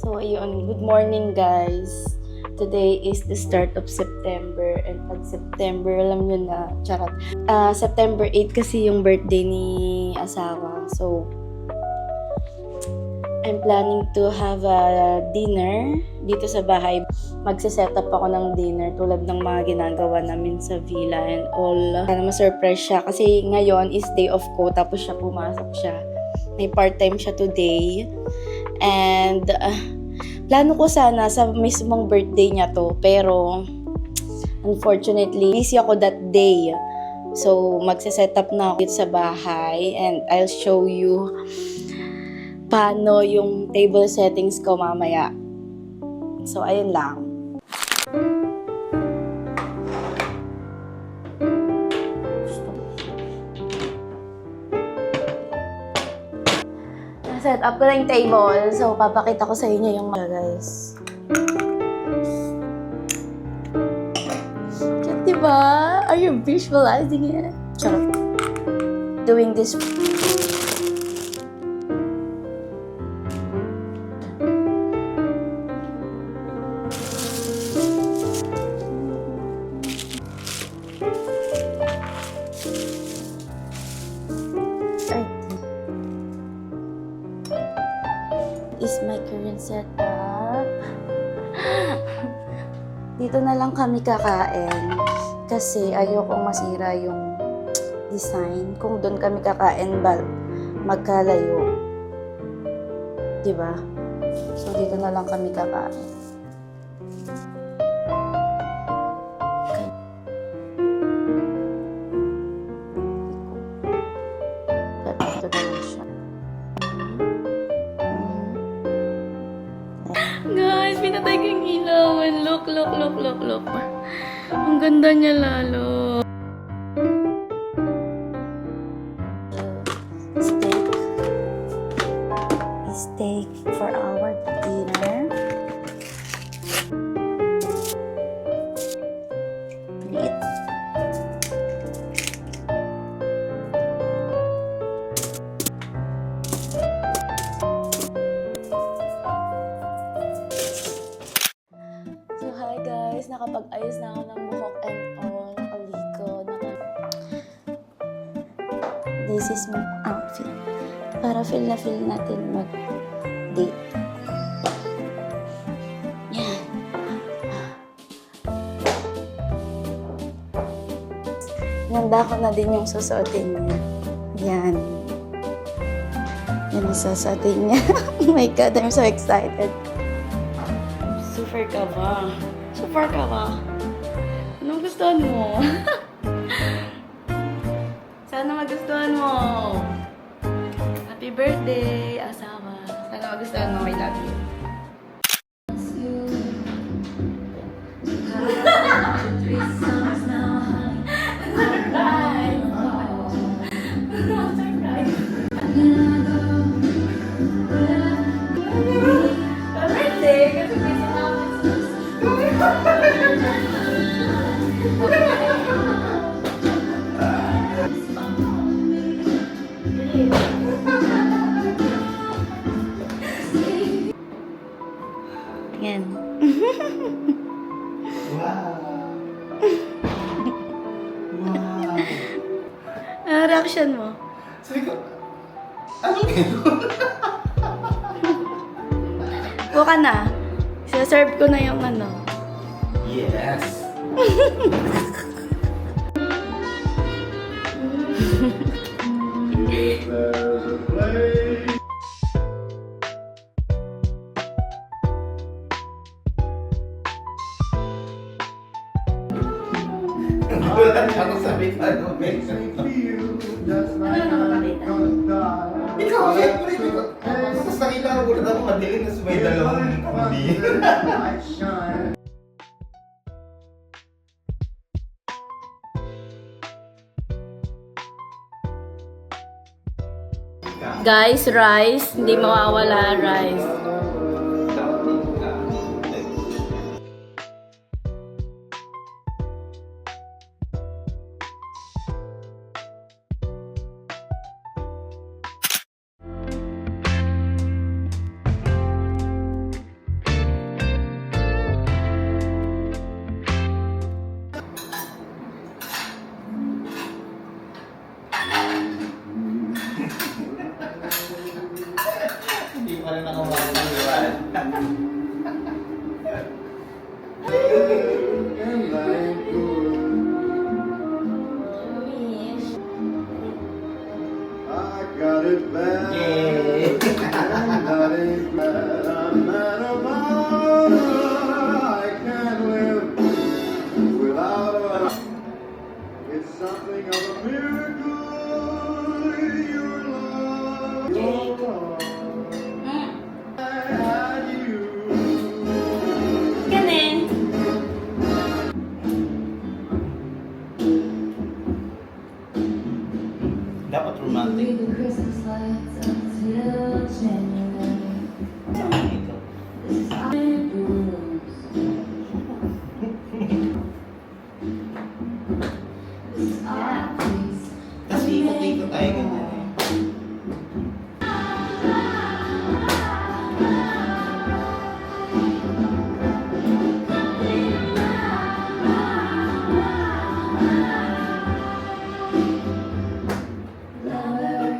So, ayun. Good morning, guys. Today is the start of September. And pag September, alam nyo na, charot. September 8 kasi yung birthday ni asawa. So, I'm planning to have a dinner dito sa bahay. Magsiset up ako ng dinner tulad ng mga ginagawa namin sa villa and all. Sana ma-surprise siya kasi ngayon is day off ko tapos siya pumasok siya. May part-time siya today. And plano ko sana sa mismong birthday niya to pero unfortunately busy ako that day. So magsiset up na ako dito sa bahay and I'll show you paano yung table settings ko mamaya. So, ayun lang. Set up ko na yung table. So, papakita ko sa inyo yung mga guys. Cute, diba? Are you visualizing it? Charot. Doing this. Is my current setup. Dito na lang kami kakain kasi ayokong masira yung design. Kung doon kami kakain, magkalayo. Diba? So, dito na lang kami kakain. Okay. Dito na lang siya. Guys, pinatay ko yung ilawan. Look. Ang ganda niya lalo. Steak for our dinner. Meat. So, hi guys. Nakapag-ayos na ako ng buhok and all. Nakaliko. This is my outfit. Para feel natin mag-date. Yan. Nanda ko na din yung susuotin niya. Yan. Yan ang susuotin niya. Oh my God, I'm so excited. Super ka ba? Anong gustuhan mo? Sana magustuhan mo. Happy birthday, asawa. Sana magustuhan mo. I love you. Yan. Wow! Reaction mo? Sabi ko, anong gano'n? Buka na. Serve ko na yung ano. Yes! There's a place. Wala niya ako sabi ka, ano, makes me feel just like I'm gonna die. Ikaw, siyempre, tapos nakita ko ulit ako madilim na may dalawang hindi. Guys, rice. Hindi mawawala rice. pa rin ako makakaliwan. I got it bad. Yay! And that ain't bad. I'm mad about her. I can't live without her. It's something of a miracle. Your love, your love. I had you. Ganin. Dapat romantic. The Christmas lights until January. Ito. This is our rules. This is our place. Kasi ikot-ikot tayo ganyan eh. Lover.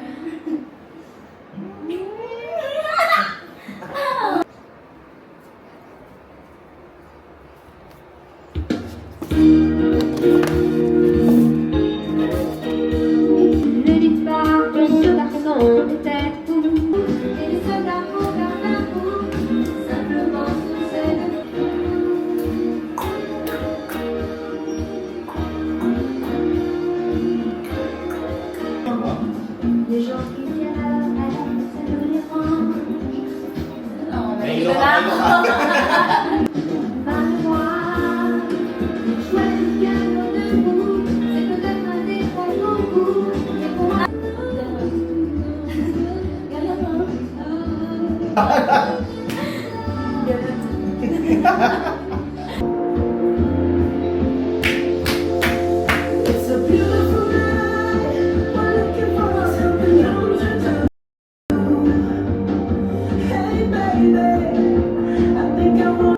Le départ de ce garçon était tout. Et ce garçon garde un coup, simplement sur ses deux. Les gens qui viennent à la fête, c'est le dérange. May ilo ka, Parle-moi, chouette piano debout, c'est peut-être un détail au goût, mais pour moi, It's a beautiful night, we're looking for something new to do. Hey baby, I think I want.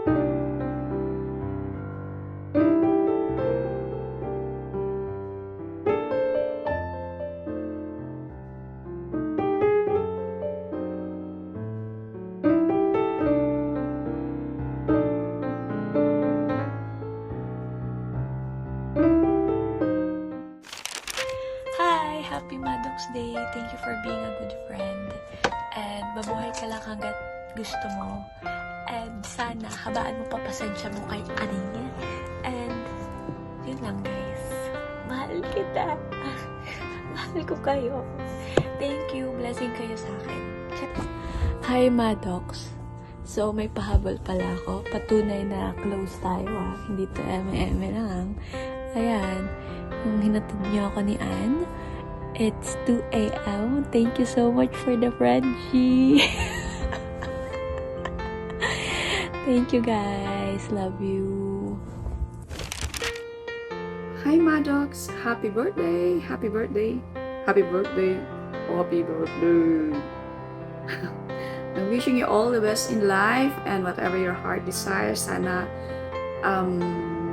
Hi! Happy Maddox Day! Thank you for being a good friend. And mabuhay ka lang hanggat gusto mo. And sana, habaan mo pa pasensya mo kay Aning. And, yun lang guys. Mahal kita. Mahal ko kayo. Thank you. Blessing kayo sa akin. Hi Maddox. So, may pahabol pala ako. Patunay na close tayo Hindi to eme-eme lang. Ayan. Yung hinatid niyo ako ni Ann. It's 2 a.m. Thank you so much for the friendship. Thank you guys. Love you. Hi Maddox, happy birthday, happy birthday, happy birthday, oh, happy birthday. I'm wishing you all the best in life and whatever your heart desires, sana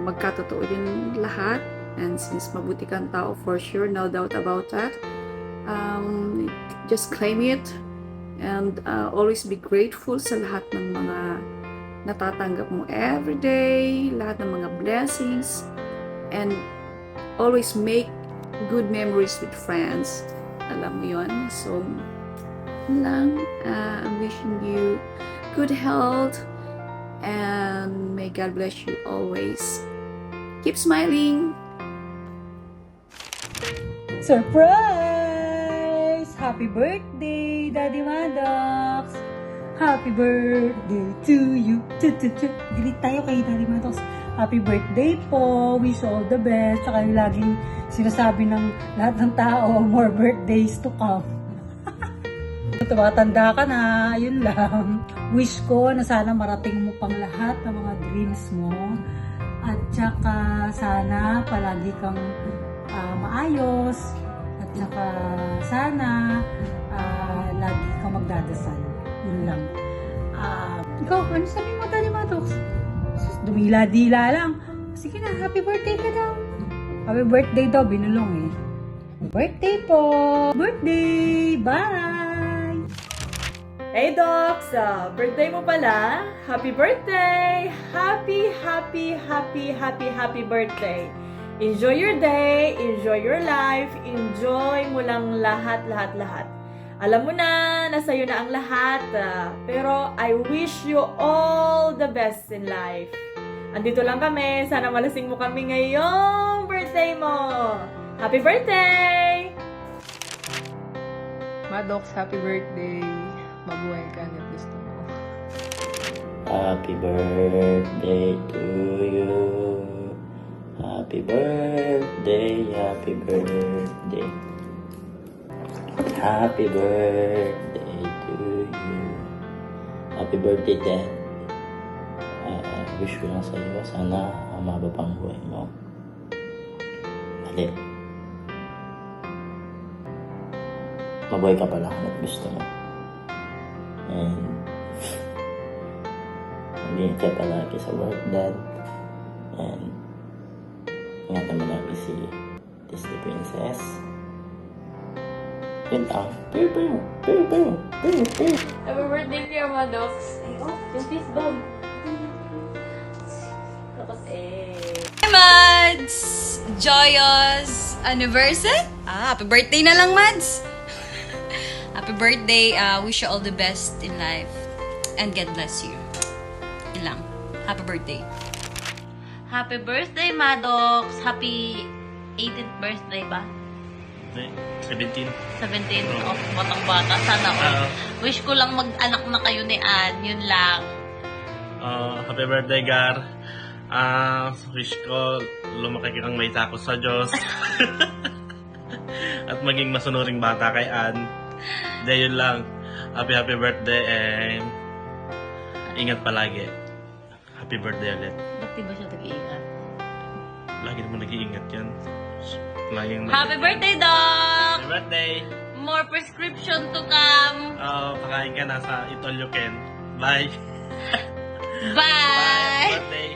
magkatotoo din lahat. And since mabuti kang tao for sure, no doubt about that, just claim it and always be grateful sa lahat ng mga natatanggap mo everyday, lahat ng mga blessings, and always make good memories with friends. Alam mo yun? So, yun lang. I'm wishing you good health and may God bless you always. Keep smiling! Surprise! Happy birthday, Daddy Maddox! Happy birthday to you! Greet tayo kay Daddy Maddox. Happy birthday po! Wish you all the best. Tsaka yung laging sinasabi ng lahat ng tao, more birthdays to come. Tumatanda ka na, yun lang. Wish ko na sana marating mo pang lahat ng mga dreams mo. At tsaka sana palagi kang maayos. At tsaka sana lagi kang magdadasal. Yun lang. Ikaw, ano sabi mo, Daddy Maddox? Dumila-dila lang. Sige na, happy birthday ka daw. Happy birthday daw, binulong eh. Birthday po! Birthday! Bye! Hey Docs! Birthday mo pala. Happy birthday! Happy birthday! Enjoy your day, enjoy your life, enjoy mo lang lahat. Alam mo na, nasa'yo na ang lahat. Pero I wish you all the best in life. Andito lang kami. Sana malasing mo kami ngayong birthday mo. Happy birthday! Maddox, happy birthday. Mabuhay ka hanggat gusto mo. Happy birthday to you. Happy birthday, happy birthday. Happy birthday to you. Happy birthday, Dad. Wish ko lang sa iyo, sana umaba pang buhay mo. Mali. Mabuhay ka pala hanggat gusto mo. And mag-ingat ka palagi sa work, Dad. And ingatan mo lagi si Disney Princess. Yun lang. Pew. Happy birthday, Kuya Maddox. Yung fist bump. Tapos Hi, Mads! Joyous anniversary? Happy birthday na lang, Mads! Happy birthday. Wish you all the best in life. And God bless you. Yun lang. Happy birthday. Happy birthday, Maddox! Happy 18th birthday ba? 17. 17 of batang-bata. Sana all. Wish ko lang mag-anak na kayo ni Ann. Yun lang. Happy birthday, Gar. Wish ko lumaki kang may takot sa Diyos. At maging masunuring bata kay Ann. Dahil yun lang. Happy birthday and ingat palagi. Happy birthday ulit. Ba't di ba siya nag-iingat? Lagi naman nag-iingat yan. Laging Happy birthday, Doc! Happy birthday! More prescription to come! Kakain ka na sa Eat All You Can. Bye! Bye! Happy birthday!